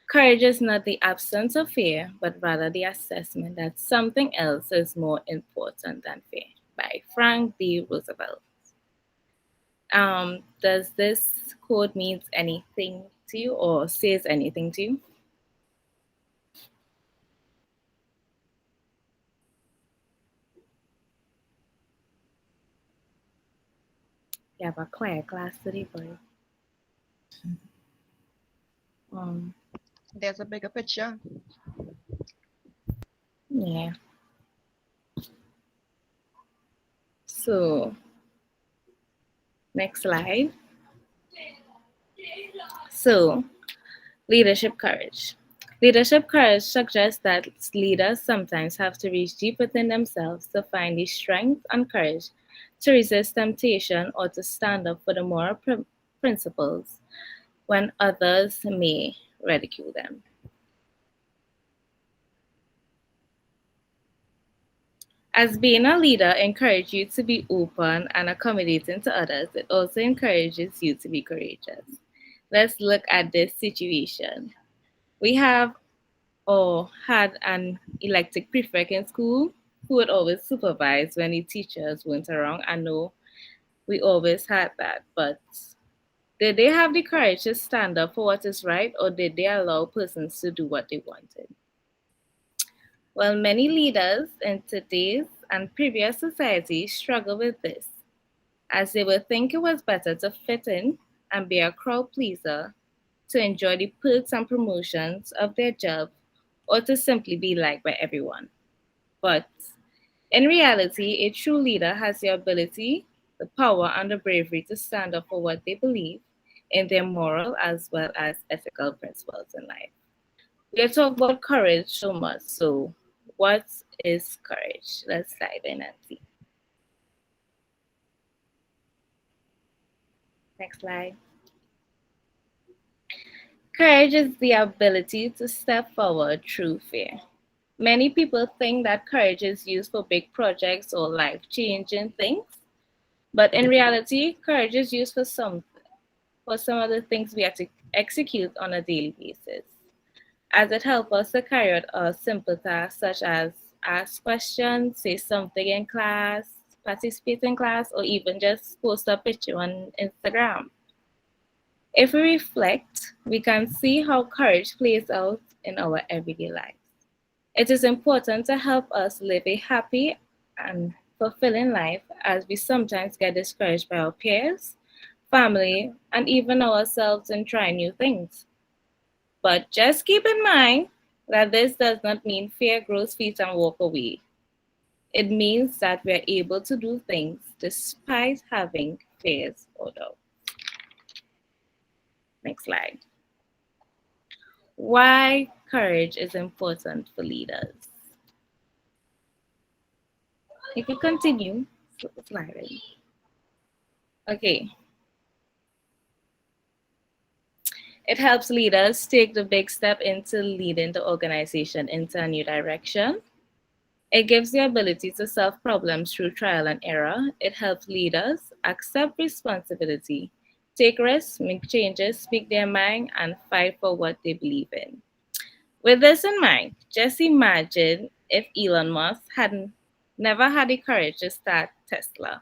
[SPEAKER 10] Courage is not the absence of fear, but rather the assessment that something else is more important than fear, by Frank D. Roosevelt. Does this quote mean anything to you or says anything to you? You have a quiet class today, boy.
[SPEAKER 4] There's a bigger picture.
[SPEAKER 10] Yeah. So, next slide. So, leadership courage. Leadership courage suggests that leaders sometimes have to reach deep within themselves to find the strength and courage to resist temptation or to stand up for the moral principles when others may ridicule them. As being a leader encourages you to be open and accommodating to others, it also encourages you to be courageous. Let's look at this situation. We have or had an elected prefect in school who would always supervise when the teachers weren't around. I know we always had that, but did they have the courage to stand up for what is right, or did they allow persons to do what they wanted? Well, many leaders in today's and previous societies struggle with this, as they would think it was better to fit in and be a crowd pleaser to enjoy the perks and promotions of their job or to simply be liked by everyone. But in reality, a true leader has the ability, the power, and the bravery to stand up for what they believe in their moral as well as ethical principles in life. We are talking about courage so much, so what is courage? Let's dive in and see. Next slide. Courage is the ability to step forward through fear. Many people think that courage is used for big projects or life-changing things, but in reality, courage is used for some of the things we have to execute on a daily basis, as it helps us to carry out a simple task such as ask questions, say something in class, participate in class, or even just post a picture on Instagram. If we reflect, we can see how courage plays out in our everyday lives. It is important to help us live a happy and fulfilling life, as we sometimes get discouraged by our peers, family, and even ourselves in trying new things. But just keep in mind that this does not mean fear grows feet and walk away. It means that we are able to do things despite having fears or doubts. Next slide. Why courage is important for leaders. You can continue sliding. Okay. It helps leaders take the big step into leading the organization into a new direction. It gives the ability to solve problems through trial and error. It helps leaders accept responsibility, take risks, make changes, speak their mind, and fight for what they believe in. With this in mind, just imagine if Elon Musk hadn't never had the courage to start Tesla,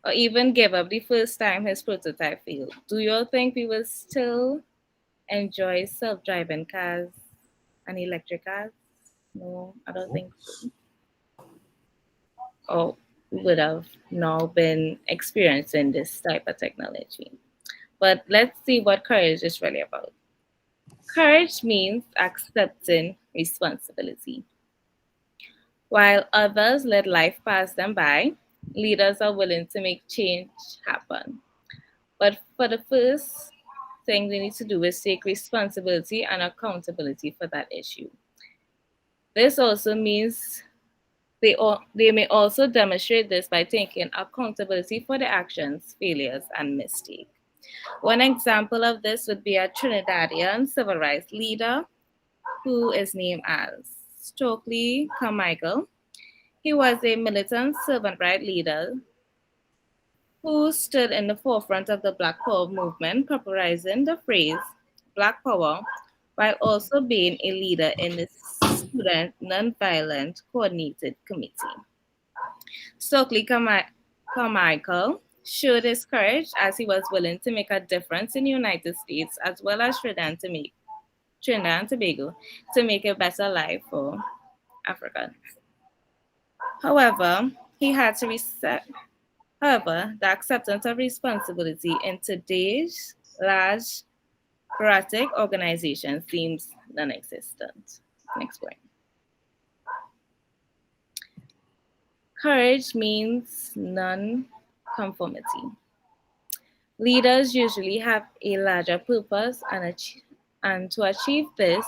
[SPEAKER 10] or even give up the first time his prototype failed. Do you all think we will still enjoy self-driving cars and electric cars? No, I don't think so. Or we would have now been experiencing this type of technology. But let's see what courage is really about. Courage means accepting responsibility. While others let life pass them by, leaders are willing to make change happen. But for the first thing they need to do is take responsibility and accountability for that issue. This also means They may also demonstrate this by taking accountability for their actions, failures, and mistakes. One example of this would be a Trinidadian civil rights leader who is named as Stokely Carmichael. He was a militant civil rights leader who stood in the forefront of the Black Power movement, popularizing the phrase Black Power, while also being a leader in the Student Nonviolent Coordinated Committee. Stokely Carmichael showed his courage as he was willing to make a difference in the United States as well as Trinidad and Tobago to make a better life for Africans. However, he had to reset. However, the acceptance of responsibility in today's large bureaucratic organization seems non-existent. Next point. Courage means non-conformity. Leaders usually have a larger purpose, and to achieve this,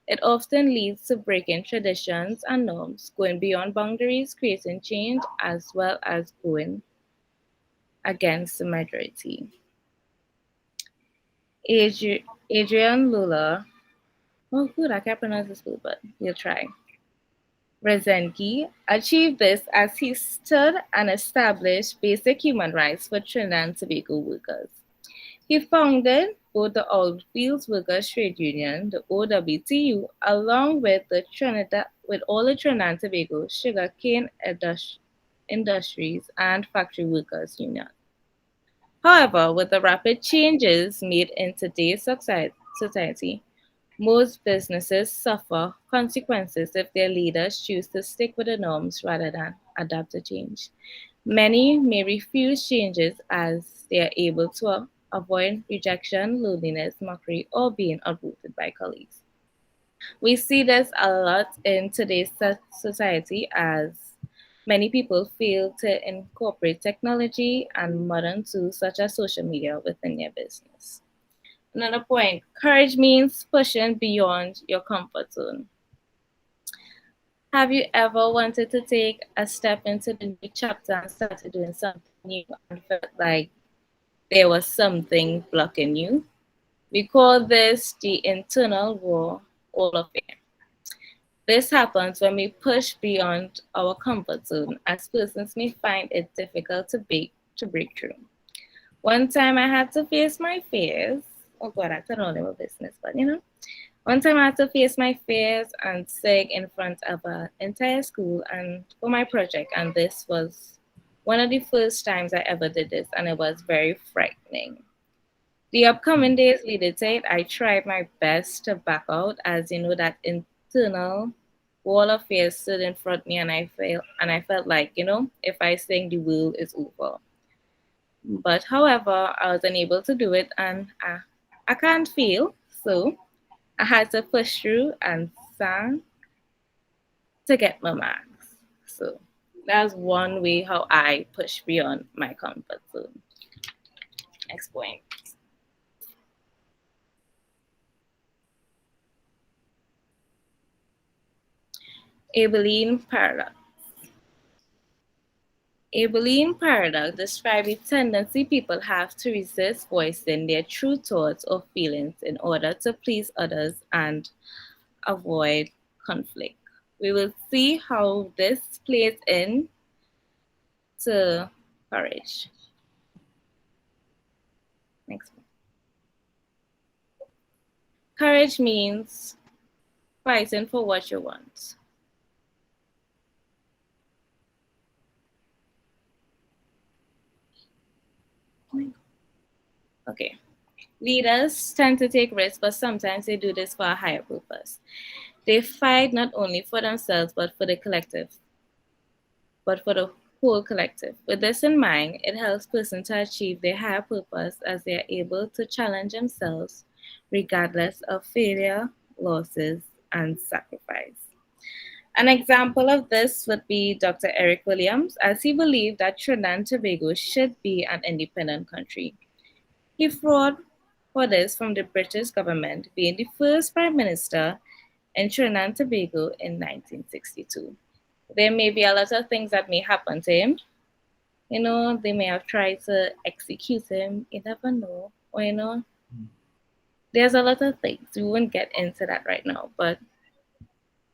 [SPEAKER 10] it often leads to breaking traditions and norms, going beyond boundaries, creating change, as well as going against the majority. Adrian Lula, oh good, I can't pronounce this word, but we'll try. Rezenke achieved this as he stood and established basic human rights for Trinidad and Tobago workers. He founded both the Oilfields Workers Trade Union, the OWTU, along with all the Trinidad and Tobago sugarcane industries and factory workers union. However, with the rapid changes made in today's society, most businesses suffer consequences if their leaders choose to stick with the norms rather than adapt to change. Many may refuse changes as they are able to avoid rejection, loneliness, mockery, or being uprooted by colleagues. We see this a lot in today's society as many people fail to incorporate technology and modern tools such as social media within their business. Another point, courage means pushing beyond your comfort zone. Have you ever wanted to take a step into the new chapter and started doing something new and felt like there was something blocking you? We call this the internal wall of fear. This happens when we push beyond our comfort zone, as persons may find it difficult to break through. One time I had to face my fears. Oh God, I don't know about business, but one time I had to face my fears and sing in front of an entire school and for my project, and this was one of the first times I ever did this, and it was very frightening. The upcoming days leading to it, I tried my best to back out, as that internal wall of fear stood in front of me, and I felt like, if I sing, the world is over. But however, I was unable to do it, and I can't feel, so I had to push through and sang to get my marks. So that's one way how I push beyond my comfort zone. Next point. Abilene paradox. Abilene paradox describes the tendency people have to resist voicing their true thoughts or feelings in order to please others and avoid conflict. We will see how this plays in to courage. Next one. Courage means fighting for what you want. Okay. Leaders tend to take risks, but sometimes they do this for a higher purpose. They fight not only for themselves, but for the whole collective. With this in mind, it helps persons to achieve their higher purpose as they are able to challenge themselves regardless of failure, losses, and sacrifice. An example of this would be Dr. Eric Williams, as he believed that Trinidad and Tobago should be an independent country. He fought for this from the British government, being the first Prime Minister in Trinidad and Tobago in 1962. there may be a lot of things that may happen to him. You know, they may have tried to execute him. You never know. Or, you know, there's a lot of things. We won't get into that right now. But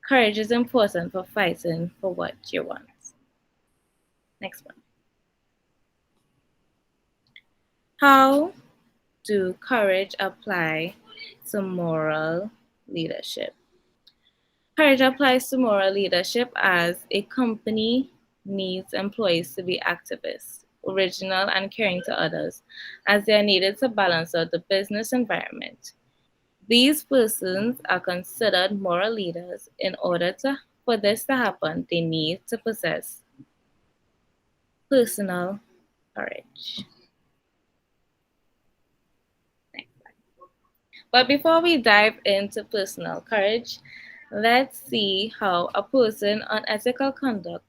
[SPEAKER 10] courage is important for fighting for what you want. Next one. How do courage apply to moral leadership? Courage applies to moral leadership as a company needs employees to be activists, original, and caring to others, as they are needed to balance out the business environment. These persons are considered moral leaders. In order for this to happen, they need to possess personal courage. But before we dive into personal courage, let's see how a person on ethical conduct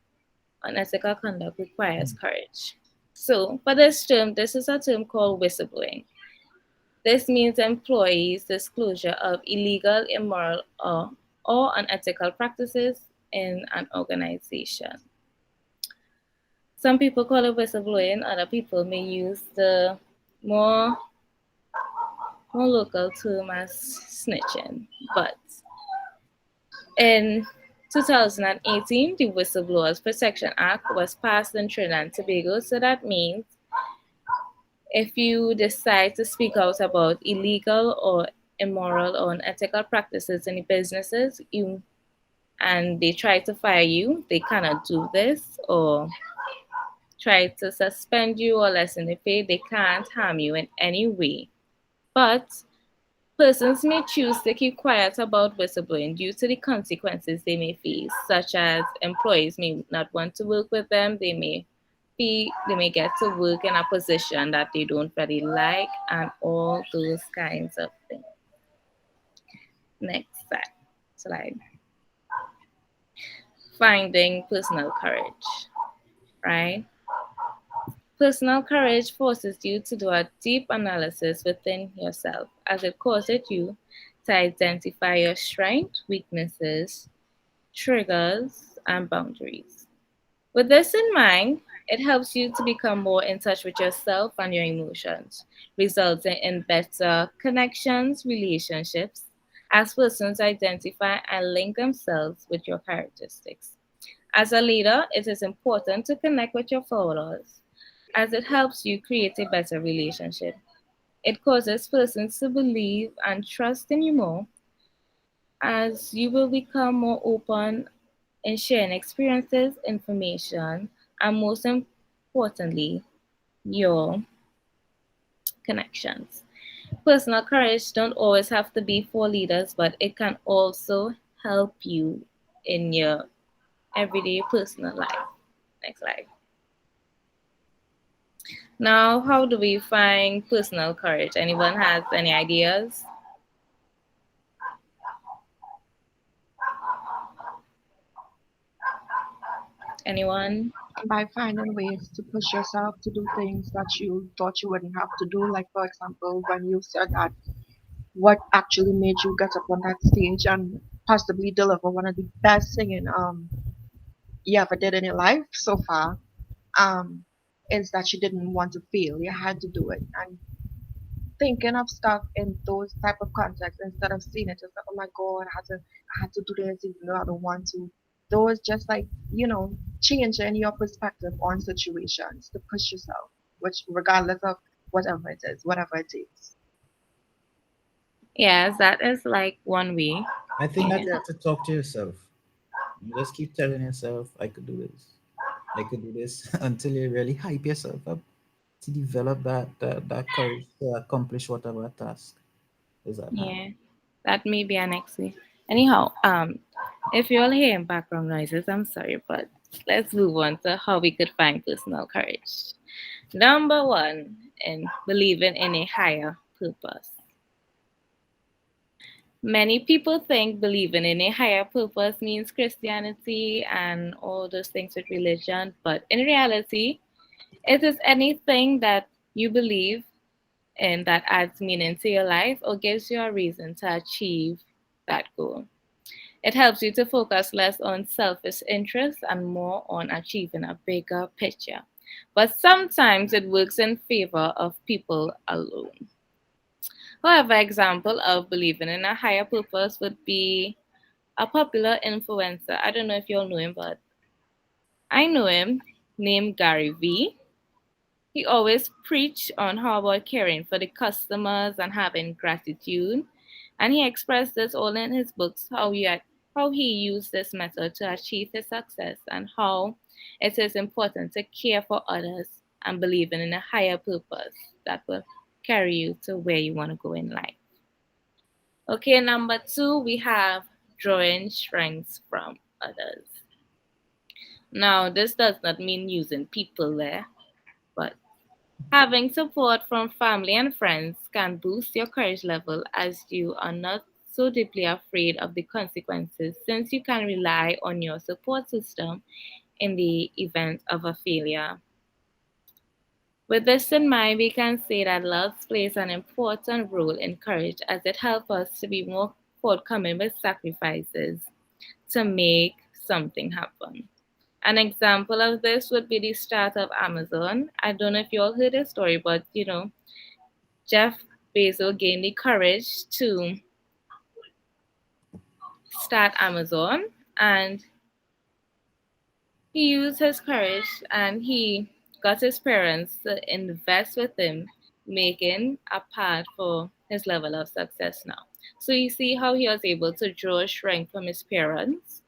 [SPEAKER 10] requires courage. So for this term, this is a term called whistleblowing. This means employees' disclosure of illegal, immoral, or unethical practices in an organization. Some people call it whistleblowing, other people may use the more local term as snitching. But in 2018, the Whistleblowers Protection Act was passed in Trinidad and Tobago. So that means if you decide to speak out about illegal or immoral or unethical practices in the businesses, and they try to fire you, they cannot do this, or try to suspend you or lessen the pay, they can't harm you in any way. But persons may choose to keep quiet about whistleblowing due to the consequences they may face, such as employees may not want to work with them, they may get to work in a position that they don't really like, and all those kinds of things. Next slide. Finding personal courage, right? Personal courage forces you to do a deep analysis within yourself, as it causes you to identify your strengths, weaknesses, triggers, and boundaries. With this in mind, it helps you to become more in touch with yourself and your emotions, resulting in better connections, relationships, as persons identify and link themselves with your characteristics. As a leader, it is important to connect with your followers, as it helps you create a better relationship. It causes persons to believe and trust in you more, as you will become more open in sharing experiences, information, and most importantly, your connections. Personal courage don't always have to be for leaders, but it can also help you in your everyday personal life. Next slide. Now, how do we find personal courage? Anyone has any ideas? Anyone?
[SPEAKER 4] By finding ways to push yourself to do things that you thought you wouldn't have to do. Like, for example, when you said that, what actually made you get up on that stage and possibly deliver one of the best singing you ever did in your life so far, um, is that you didn't want to fail. You had to do it. And thinking of stuff in those type of contexts instead of seeing it as like, oh my god, I had to do this even though I don't want to. Those just like, changing your perspective on situations to push yourself, which regardless of whatever it is, whatever it takes.
[SPEAKER 10] Yes, that is like one way.
[SPEAKER 2] I think that you have to talk to yourself. You just keep telling yourself, I could do this. I could do this until you really hype yourself up to develop that courage to accomplish whatever task is at hand.
[SPEAKER 10] Yeah, that may be an next way. Anyhow, if you're hearing background noises, I'm sorry, but let's move on to how we could find personal courage. Number one, in believing in a higher purpose. Many people think believing in a higher purpose means Christianity and all those things with religion, but in reality, it is anything that you believe in that adds meaning to your life or gives you a reason to achieve that goal. It helps you to focus less on selfish interests and more on achieving a bigger picture. But sometimes it works in favor of people alone. However, example of believing in a higher purpose would be a popular influencer. I don't know if you all know him, but I know him, named Gary V. He always preach on how about caring for the customers and having gratitude. And he expressed this all in his books, how he used this method to achieve his success and how it is important to care for others and believing in a higher purpose that will carry you to where you want to go in life. Okay, number 2, we have drawing strengths from others. Now, this does not mean using people there, but having support from family and friends can boost your courage level as you are not so deeply afraid of the consequences since you can rely on your support system in the event of a failure. With this in mind, we can say that love plays an important role in courage as it helps us to be more forthcoming with sacrifices to make something happen. An example of this would be the start of Amazon. I don't know if you all heard this story, but Jeff Bezos gained the courage to start Amazon, and he used his courage and he got his parents to invest with him, making a path for his level of success now. So you see how he was able to draw strength from his parents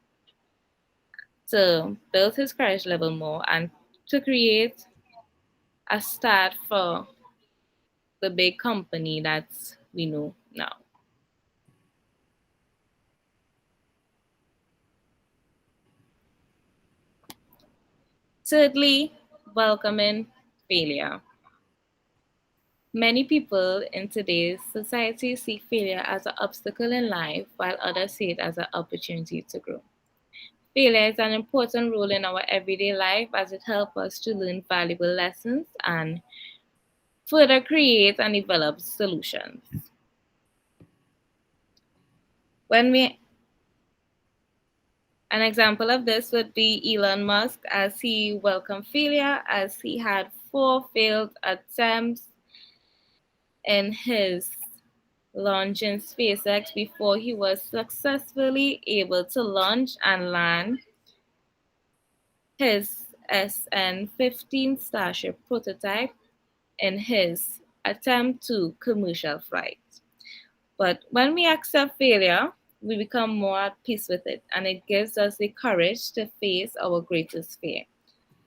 [SPEAKER 10] to build his courage level more and to create a start for the big company that we know now. Thirdly, welcoming failure. Many people in today's society see failure as an obstacle in life, while others see it as an opportunity to grow. Failure is an important role in our everyday life as it helps us to learn valuable lessons and further create and develop solutions. An example of this would be Elon Musk as he welcomed failure as he had 4 failed attempts in his launch in SpaceX before he was successfully able to launch and land his SN-15 Starship prototype in his attempt to commercial flight. But when we accept failure, we become more at peace with it, and it gives us the courage to face our greatest fear,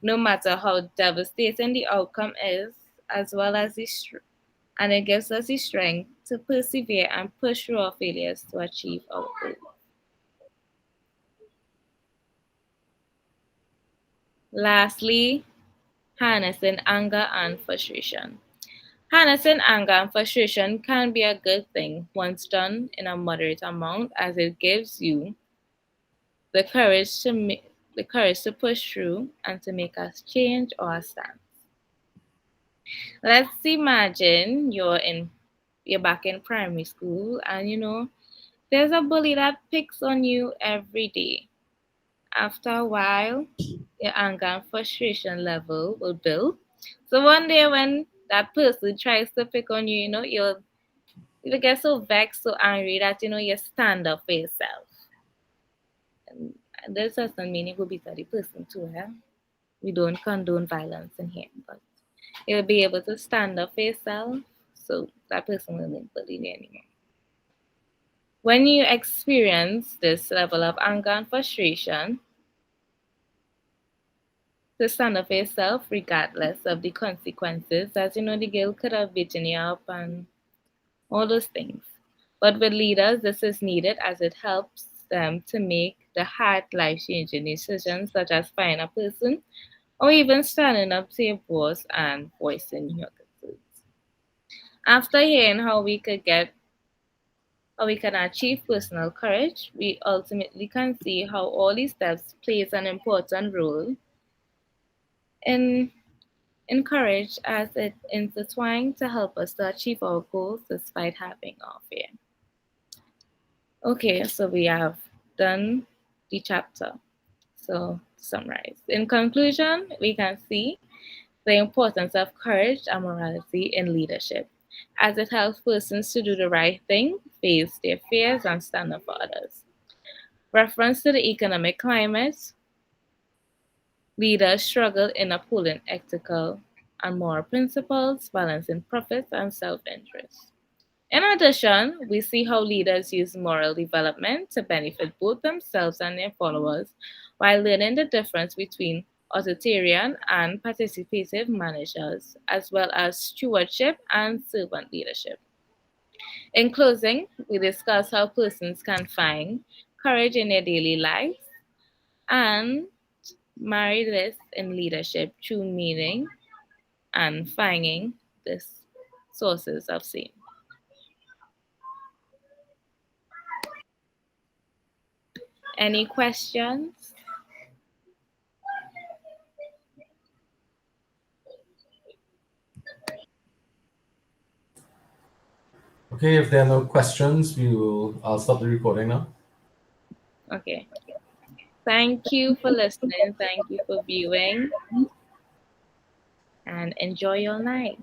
[SPEAKER 10] no matter how devastating the outcome is, as well as and it gives us the strength to persevere and push through our failures to achieve our goals. Lastly, harnessing anger and frustration. Harnessing anger and frustration can be a good thing once done in a moderate amount, as it gives you the courage to push through and to make us change or stand. Let's imagine you're back in primary school and there's a bully that picks on you every day. After a while, your anger and frustration level will build. So one day when that person tries to pick on you, you'll get so vexed, so angry that you stand up for yourself. And this doesn't mean you will beat the person too, eh? We don't condone violence in here, but you'll be able to stand up for yourself so that person won't bully you anymore. When you experience this level of anger and frustration, to stand up for yourself regardless of the consequences, as the girl could have beaten you up and all those things. But with leaders, this is needed as it helps them to make the hard life-changing decisions such as firing a person or even standing up to your boss and voicing your concerns. After hearing how we can achieve personal courage, we ultimately can see how all these steps plays an important role in courage as it intertwines to help us to achieve our goals despite having our fear. Okay, so we have done the chapter. So, to summarize, in conclusion, we can see the importance of courage and morality in leadership, as it helps persons to do the right thing, face their fears, and stand up for others. Reference to the economic climate, leaders struggle in upholding ethical and moral principles, balancing profits and self-interest. In addition, we see how leaders use moral development to benefit both themselves and their followers while learning the difference between authoritarian and participative managers, as well as stewardship and servant leadership. In closing, we discuss how persons can find courage in their daily lives and marry this in leadership through meaning and finding the sources of same. Any questions?
[SPEAKER 1] Okay, if there are no questions, I'll stop the recording now.
[SPEAKER 10] Okay. Thank you for listening. Thank you for viewing. And enjoy your night.